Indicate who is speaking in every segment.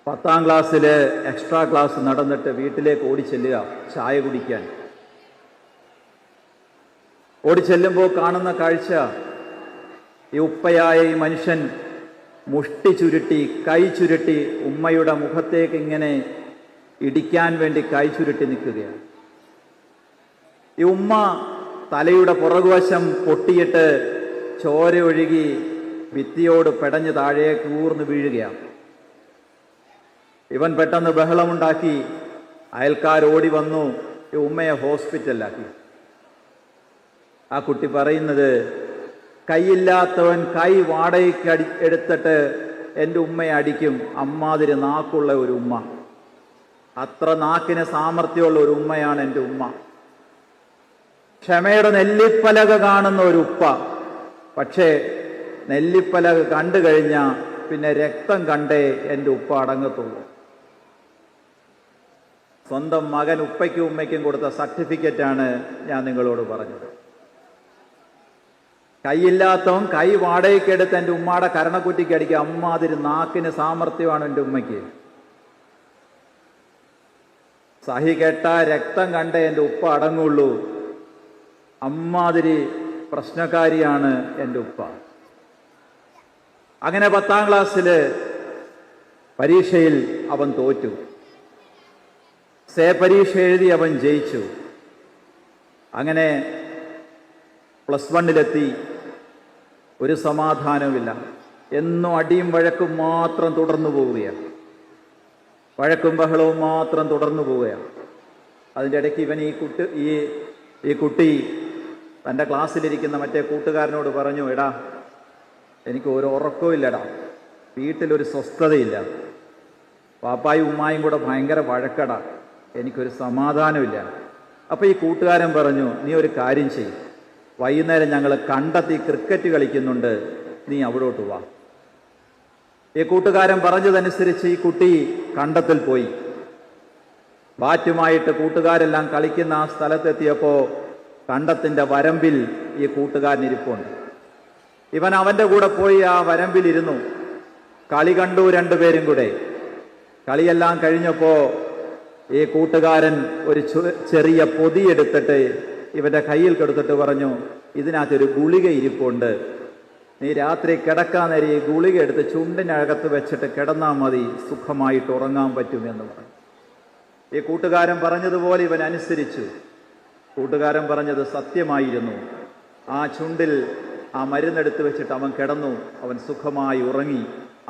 Speaker 1: 10ാം ക്ലാസ്സിൽ extra class നടന്നിട്ട് വീട്ടിലേക്ക് ഓടിച്ചെല്ലുക ചായ കുടിക്കാൻ. ഓടിച്ചെല്ലുമ്പോൾ കാണുന്ന കാഴ്ച, ഈ ഉപ്പയായ ഈ മനുഷ്യൻ മുഷ്ടി ചുരുട്ടി കൈ ചുരുട്ടി ഉമ്മയുടെ മുഖത്തേക്ക് ഇങ്ങനെ ഇടിക്കാൻ വേണ്ടി കൈ ചുരുട്ടി നിൽക്കുകയാണ്. ഈ ഉമ്മ തലയുടെ പുറകുവശം പൊട്ടിയിട്ട് ചോര ഒഴുകി ഭിത്തിയോട് പെടഞ്ഞ് താഴേക്ക് ഊർന്ന് വീഴുകയാണ്. ഇവൻ പെട്ടെന്ന് ബഹളമുണ്ടാക്കി. അയൽക്കാരോടി വന്നു ഈ ഉമ്മയെ ഹോസ്പിറ്റലിലാക്കി. ആ കുട്ടി പറയുന്നത്, കൈയില്ലാത്തവൻ കൈ വാടകയ്ക്ക് എടുത്തിട്ട് എൻ്റെ ഉമ്മയെ അടിക്കും, അമ്മാതിരി നാക്കുള്ള ഒരു ഉമ്മ, അത്ര നാക്കിന് സാമർഥ്യമുള്ള ഒരു ഉമ്മയാണ് എൻ്റെ ഉമ്മ. ക്ഷമയുടെ നെല്ലിപ്പലക കാണുന്ന ഒരു ഉപ്പ, പക്ഷേ നെല്ലിപ്പലക കണ്ടു കഴിഞ്ഞാൽ പിന്നെ രക്തം കണ്ടേ എൻ്റെ ഉപ്പ അടങ്ങത്തുള്ളൂ. സ്വന്തം മകൻ ഉപ്പയ്ക്കും ഉമ്മയ്ക്കും കൊടുത്ത സർട്ടിഫിക്കറ്റാണ് ഞാൻ നിങ്ങളോട് പറഞ്ഞത്. കൈയില്ലാത്തവൻ കൈ വാടകയ്ക്കെടുത്ത് എൻ്റെ ഉമ്മയുടെ കരണക്കുറ്റിക്ക് അടിക്കുക, അമ്മാതിരി നാക്കിന് സാമർഥ്യമാണ് എൻ്റെ ഉമ്മയ്ക്ക്. സഹി കേട്ട രക്തം കണ്ടേ എൻ്റെ ഉപ്പ അടങ്ങുള്ളൂ, അമ്മാതിരി പ്രശ്നക്കാരിയാണ് എൻ്റെ ഉപ്പ. അങ്ങനെ 10ാം ക്ലാസ്സിൽ പരീക്ഷയിൽ അവൻ തോറ്റു. പരീക്ഷ എഴുതി അവൻ ജയിച്ചു. അങ്ങനെ +1 ഒരു സമാധാനവുമില്ല. എന്നും അടിയും വഴക്കും മാത്രം തുടർന്നു പോവുകയാണ്. വഴക്കും ബഹളവും മാത്രം തുടർന്നു പോവുകയാണ്. അതിൻ്റെ ഇടയ്ക്ക് ഇവൻ ഈ കുട്ടി തൻ്റെ ക്ലാസ്സിലിരിക്കുന്ന മറ്റേ കൂട്ടുകാരനോട് പറഞ്ഞു, എടാ എനിക്ക് ഒരു ഉറക്കവും ഇല്ലടാ, വീട്ടിലൊരു സ്വസ്ഥതയില്ല, പാപ്പായും ഉമ്മായും കൂടെ ഭയങ്കര വഴക്കടാ, എനിക്കൊരു സമാധാനമില്ല. അപ്പോൾ ഈ കൂട്ടുകാരൻ പറഞ്ഞു, നീ ഒരു കാര്യം ചെയ്യും, വൈകുന്നേരം ഞങ്ങൾ കണ്ടെത്തി ക്രിക്കറ്റ് കളിക്കുന്നുണ്ട്, നീ അവിടോട്ട് വാ. ഈ കൂട്ടുകാരൻ പറഞ്ഞതനുസരിച്ച് ഈ കുട്ടി കണ്ടത്തിൽ പോയി. ബാറ്റുമായിട്ട് കൂട്ടുകാരെല്ലാം കളിക്കുന്ന ആ സ്ഥലത്തെത്തിയപ്പോൾ കണ്ടത്തിൻ്റെ വരമ്പിൽ ഈ കൂട്ടുകാരൻ ഇരിപ്പുണ്ട്. ഇവൻ അവൻ്റെ കൂടെ പോയി ആ വരമ്പിലിരുന്നു. കളി കണ്ടു രണ്ടുപേരും കൂടെ. കളിയെല്ലാം കഴിഞ്ഞപ്പോൾ ഈ കൂട്ടുകാരൻ ഒരു ചെറിയ പൊതിയെടുത്തിട്ട് ഇവൻ്റെ കയ്യിൽ കൊടുത്തിട്ട് പറഞ്ഞു, ഇതിനകത്തൊരു ഗുളിക ഇരിപ്പുണ്ട്, നീ രാത്രി കിടക്കാൻ നേരം ഈ ഗുളിക എടുത്ത് ചുണ്ടിനകത്ത് വെച്ചിട്ട് കിടന്നാൽ മതി, സുഖമായിട്ട് ഉറങ്ങാൻ പറ്റുമെന്ന് പറഞ്ഞു. ഈ കൂട്ടുകാരൻ പറഞ്ഞതുപോലെ ഇവൻ അനുസരിച്ചു. കൂട്ടുകാരൻ പറഞ്ഞത് സത്യമായിരുന്നു. ആ ചുണ്ടിൽ ആ മരുന്നെടുത്ത് വെച്ചിട്ട് അവൻ കിടന്നു. അവൻ സുഖമായി ഉറങ്ങി.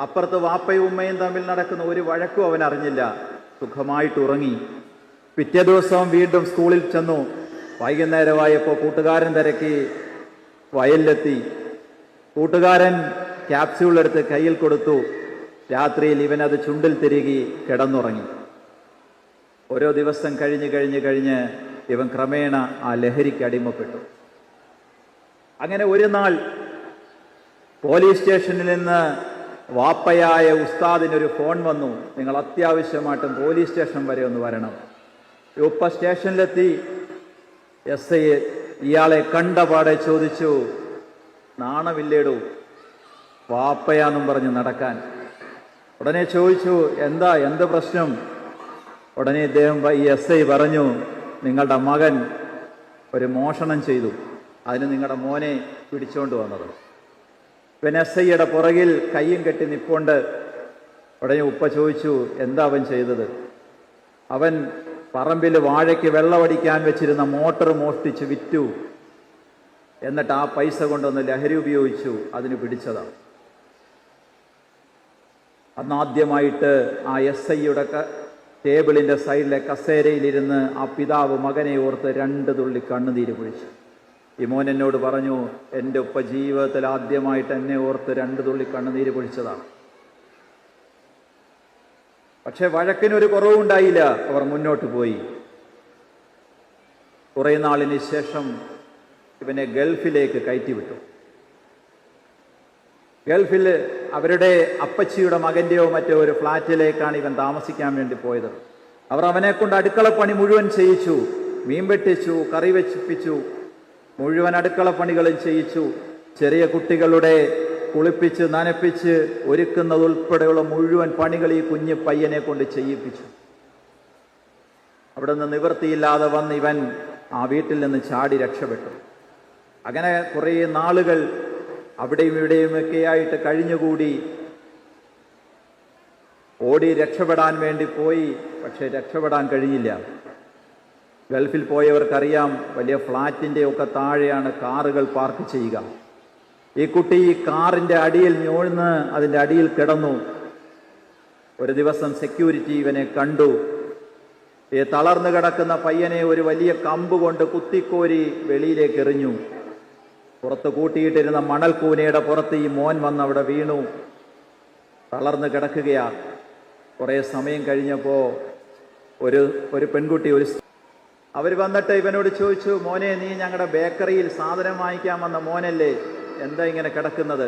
Speaker 1: അപ്പുറത്ത് വാപ്പയും ഉമ്മയും തമ്മിൽ നടക്കുന്ന ഒരു വഴക്കും അവൻ അറിഞ്ഞില്ല, സുഖമായിട്ട് ഉറങ്ങി. പിറ്റേ ദിവസം വീണ്ടും സ്കൂളിൽ ചെന്നു. വൈകുന്നേരമായപ്പോൾ കൂട്ടുകാരൻ തിരക്കി വയലിലെത്തി. കൂട്ടുകാരൻ ക്യാപ്സ്യൂളെടുത്ത് കയ്യിൽ കൊടുത്തു. രാത്രിയിൽ ഇവനത് ചുണ്ടിൽ തിരുകി കിടന്നുറങ്ങി. ഓരോ ദിവസം കഴിഞ്ഞ് ഇവൻ ക്രമേണ ആ ലഹരിക്ക് അടിമപ്പെട്ടു. അങ്ങനെ ഒരു നാൾ പോലീസ് സ്റ്റേഷനിൽ നിന്ന് വാപ്പയായ ഉസ്താദിനൊരു ഫോൺ വന്നു, നിങ്ങൾ അത്യാവശ്യമായിട്ടും പോലീസ് സ്റ്റേഷൻ വരെ ഒന്ന് വരണം. ഉപ്പ സ്റ്റേഷനിലെത്തി. SI ഇയാളെ കണ്ടപാടെ ചോദിച്ചു, നാണമില്ലേടൂ വാപ്പയാന്നും പറഞ്ഞ് നടക്കാൻ? ഉടനെ ചോദിച്ചു, എന്ത് പ്രശ്നം? ഉടനെ ഈ SI പറഞ്ഞു, നിങ്ങളുടെ മകൻ ഒരു മോഷണം ചെയ്തു, അതിന് നിങ്ങളുടെ മോനെ പിടിച്ചുകൊണ്ട് വന്നത്. പിന്നെ SIയുടെ പുറകിൽ കയ്യും കെട്ടി നിപ്പുണ്ട്. ഉടനെ ഉപ്പ ചോദിച്ചു, എന്താ അവൻ ചെയ്തത്? അവൻ പറമ്പിൽ വാഴയ്ക്ക് വെള്ളമടിക്കാൻ വെച്ചിരുന്ന മോട്ടർ മോഷ്ടിച്ച് വിറ്റു, എന്നിട്ട് ആ പൈസ കൊണ്ടൊന്ന് ലഹരി ഉപയോഗിച്ചു, അതിന് പിടിച്ചതാണ്. അന്നാദ്യമായിട്ട് ആ SIയുടെ ടേബിളിൻ്റെ സൈഡിലെ കസേരയിലിരുന്ന് ആ പിതാവ് മകനെ ഓർത്ത് 2 തുള്ളി കണ്ണുനീര് പൊഴിച്ചു. ഈ മോൻ എന്നോട് പറഞ്ഞു, എൻ്റെ ഉപ്പ ജീവിതത്തിൽ ആദ്യമായിട്ട് എന്നെ ഓർത്ത് 2 തുള്ളി കണ്ണുനീര് പൊഴിച്ചതാണ്. പക്ഷെ വഴക്കിനൊരു കുറവുണ്ടായില്ല. അവർ മുന്നോട്ട് പോയി. കുറേ നാളിന് ശേഷം ഇവനെ ഗൾഫിലേക്ക് കയറ്റിവിട്ടു. ഗൾഫിൽ അവരുടെ അപ്പച്ചിയുടെ മകൻ്റെയോ മറ്റോ ഒരു ഫ്ലാറ്റിലേക്കാണ് ഇവൻ താമസിക്കാൻ വേണ്ടി പോയത്. അവർ അവനെ കൊണ്ട് അടുക്കളപ്പണി മുഴുവൻ ചെയ്യിച്ചു. മീൻ വെട്ടിച്ചു, കറി വെച്ചിപ്പിച്ചു, മുഴുവൻ അടുക്കളപ്പണികളും ചെയ്യിച്ചു. ചെറിയ കുട്ടികളുടെ കുളിപ്പിച്ച് നനപ്പിച്ച് ഒരുക്കുന്നതുൾപ്പെടെയുള്ള മുഴുവൻ പണികൾ ഈ കുഞ്ഞു പയ്യനെ കൊണ്ട് ചെയ്യിപ്പിച്ചു. അവിടെ നിന്ന് നിവൃത്തിയില്ലാതെ വന്ന് ഇവൻ ആ വീട്ടിൽ നിന്ന് ചാടി രക്ഷപ്പെട്ടു. അങ്ങനെ കുറേ നാളുകൾ അവിടെയും ഇവിടെയുമൊക്കെ ആയിട്ട് കഴിഞ്ഞുകൂടി. ഓടി രക്ഷപ്പെടാൻ വേണ്ടി പോയി, പക്ഷെ രക്ഷപ്പെടാൻ കഴിഞ്ഞില്ല. ഗൾഫിൽ പോയവർക്കറിയാം, വലിയ ഫ്ലാറ്റിൻ്റെ ഒക്കെ താഴെയാണ് കാറുകൾ പാർക്ക് ചെയ്യുക. ഈ കുട്ടി ഈ കാറിൻ്റെ അടിയിൽ ഞോഴ്ന്ന് അതിൻ്റെ അടിയിൽ കിടന്നു. ഒരു ദിവസം സെക്യൂരിറ്റി ഇവനെ കണ്ടു. ഈ തളർന്നു കിടക്കുന്ന പയ്യനെ ഒരു വലിയ കമ്പ് കൊണ്ട് കുത്തിക്കോരി വെളിയിലേക്ക് എറിഞ്ഞു. പുറത്ത് കൂട്ടിയിട്ടിരുന്ന മണൽക്കൂനയുടെ പുറത്ത് ഈ മോൻ വന്ന് അവിടെ വീണു, തളർന്ന് കിടക്കുകയാ. കുറേ സമയം കഴിഞ്ഞപ്പോൾ ഒരു പെൺകുട്ടി അവർ വന്നിട്ട് ഇവനോട് ചോദിച്ചു, മോനെ, നീ ഞങ്ങളുടെ ബേക്കറിയിൽ സാധനം വാങ്ങിക്കാൻ വന്ന മോനല്ലേ, എന്താ ഇങ്ങനെ കിടക്കുന്നത്?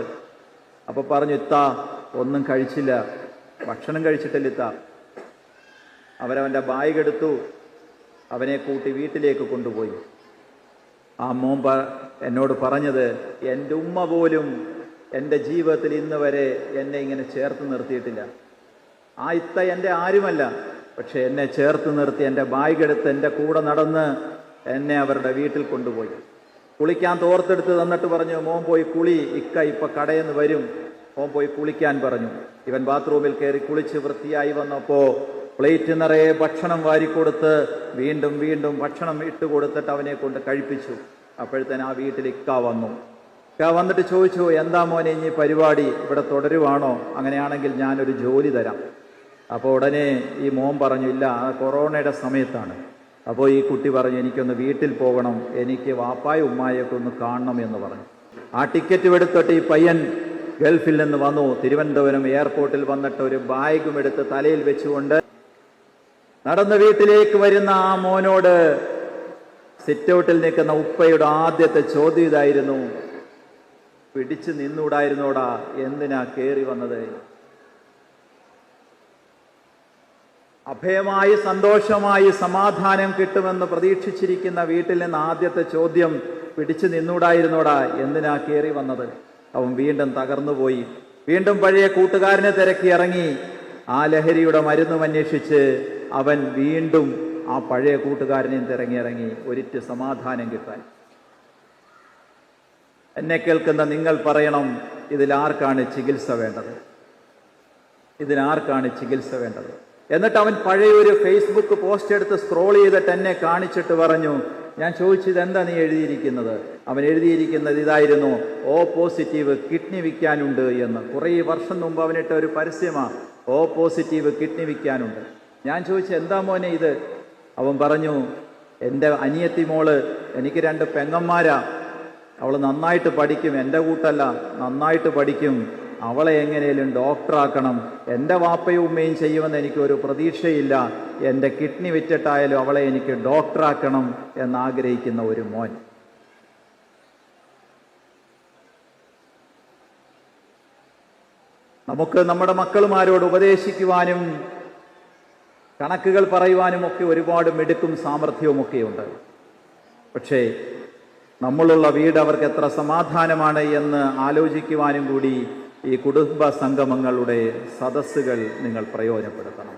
Speaker 1: അപ്പോൾ പറഞ്ഞു, ഇത്താ ഒന്നും കഴിച്ചില്ല, ഭക്ഷണം കഴിച്ചിട്ടില്ല ഇത്താ. അവരവൻ്റെ ബാഗ് എടുത്തു, അവനെ കൂട്ടി വീട്ടിലേക്ക് കൊണ്ടുപോയി. ആ മോൻ എന്നോട് പറഞ്ഞത്, എൻ്റെ ഉമ്മ പോലും എൻ്റെ ജീവിതത്തിൽ ഇന്ന് വരെ എന്നെ ഇങ്ങനെ ചേർത്ത് നിർത്തിയിട്ടില്ല. ആ ഇത്ത എൻ്റെ ആരുമല്ല, പക്ഷെ എന്നെ ചേർത്ത് നിർത്തി എൻ്റെ ബാഗ് എടുത്ത് എൻ്റെ കൂടെ നടന്ന് എന്നെ അവരുടെ വീട്ടിൽ കൊണ്ടുപോയി. കുളിക്കാൻ തോർത്തെടുത്ത് തന്നിട്ട് പറഞ്ഞു, മോൻ പോയി കുളി, ഇക്ക ഇപ്പം കടയിൽ നിന്ന് വരും, മോൻ പോയി കുളിക്കാൻ പറഞ്ഞു. ഇവൻ ബാത്റൂമിൽ കയറി കുളിച്ച് വൃത്തിയായി വന്നപ്പോൾ പ്ലേറ്റ് നിറയെ ഭക്ഷണം വാരിക്കൊടുത്ത് വീണ്ടും വീണ്ടും ഭക്ഷണം ഇട്ട് കൊടുത്തിട്ട് അവനെ കൊണ്ട് കഴിപ്പിച്ചു. അപ്പോഴത്തേന് ആ വീട്ടിൽ ഇക്ക വന്നു. ഇക്ക വന്നിട്ട് ചോദിച്ചു, എന്താ മോനെ ഇനി പരിപാടി, ഇവിടെ തുടരുവാണോ? അങ്ങനെയാണെങ്കിൽ ഞാനൊരു ജോലി തരാം. അപ്പോൾ ഉടനെ ഈ മോൻ പറഞ്ഞു, ഇല്ല, കൊറോണയുടെ സമയത്താണ്. അപ്പോൾ ഈ കുട്ടി പറഞ്ഞു, എനിക്കൊന്ന് വീട്ടിൽ പോകണം, എനിക്ക് വാപ്പായ ഉമ്മായൊക്കെ ഒന്ന് കാണണം എന്ന് പറഞ്ഞു. ആ ടിക്കറ്റ് എടുത്തിട്ട് ഈ പയ്യൻ ഗൾഫിൽ നിന്ന് വന്നു. തിരുവനന്തപുരം എയർപോർട്ടിൽ വന്നിട്ട് ഒരു ബാഗും എടുത്ത് തലയിൽ വെച്ചുകൊണ്ട് നടന്ന് വീട്ടിലേക്ക് വരുന്ന ആ മോനോട് സിറ്റൗട്ടിൽ നിൽക്കുന്ന ഉപ്പയുടെ ആദ്യത്തെ ചോദ്യം ഇതായിരുന്നു, പിടിച്ചു നിന്നൂടായിരുന്നോടാ, എന്തിനാ കയറി വന്നത്? അഭയമായി സന്തോഷമായി സമാധാനം കിട്ടുമെന്ന് പ്രതീക്ഷിച്ചിരിക്കുന്ന വീട്ടിൽ നിന്ന് ആദ്യത്തെ ചോദ്യം, പിടിച്ചു നിന്നൂടായിരുന്നോടാ, എന്തിനാ കയറി വന്നത്? അവൻ വീണ്ടും തകർന്നുപോയി. വീണ്ടും പഴയ കൂട്ടുകാരനെ തിരക്കി ഇറങ്ങി. ആ ലഹരിയുടെ മരുന്നും അന്വേഷിച്ച് അവൻ വീണ്ടും ആ പഴയ കൂട്ടുകാരനെയും തിരങ്ങിയിറങ്ങി ഒരിറ്റ് സമാധാനം കിട്ടാൻ. എന്നെ കേൾക്കുന്ന നിങ്ങൾ പറയണം, ഇതിലാർക്കാണ് ചികിത്സ വേണ്ടത്? ഇതിനാർക്കാണ് ചികിത്സ വേണ്ടത്? എന്നിട്ട് അവൻ പഴയൊരു ഫേസ്ബുക്ക് പോസ്റ്റ് എടുത്ത് സ്ക്രോൾ ചെയ്തിട്ട് എന്നെ കാണിച്ചിട്ട് പറഞ്ഞു, ഞാൻ ചോദിച്ചത് എന്താ നീ എഴുതിയിരിക്കുന്നത്? അവൻ എഴുതിയിരിക്കുന്നത് ഇതായിരുന്നു, ഓ പോസിറ്റീവ് കിഡ്നി വിൽക്കാനുണ്ട് എന്ന്. കുറേ വർഷം മുമ്പ് അവനിട്ട ഒരു പരസ്യമാണ്, ഓ പോസിറ്റീവ് കിഡ്നി വിൽക്കാനുണ്ട്. ഞാൻ ചോദിച്ചു, എന്താ മോനെ ഇത്? അവൻ പറഞ്ഞു, എൻ്റെ അനിയത്തി മോള്, എനിക്ക് 2 പെങ്ങന്മാരാ, അവൾ നന്നായിട്ട് പഠിക്കും, എൻ്റെ കൂട്ടല്ല, നന്നായിട്ട് പഠിക്കും, അവളെ എങ്ങനെയും ഡോക്ടറാക്കണം. എൻ്റെ വാപ്പയും ഉമ്മയും ചെയ്യുമെന്ന് എനിക്കൊരു പ്രതീക്ഷയില്ല, എൻ്റെ കിഡ്നി വിറ്റിട്ടായാലും അവളെ എനിക്ക് ഡോക്ടറാക്കണം എന്നാഗ്രഹിക്കുന്ന ഒരു മോൻ. നമുക്ക് നമ്മുടെ മക്കളുമാരോട് ഉപദേശിക്കുവാനും കണക്കുകൾ പറയുവാനും ഒക്കെ ഒരുപാട് മിടുക്കും സാമർഥ്യവുമൊക്കെയുണ്ട്. പക്ഷേ നമ്മളുള്ള വീട് അവർക്ക് എത്ര സമാധാനമാണ് എന്ന് ആലോചിക്കുവാനും കൂടി ഈ കുടുംബ സംഗമങ്ങളുടെ സദസ്സുകൾ നിങ്ങൾ പ്രയോജനപ്പെടുത്തണം.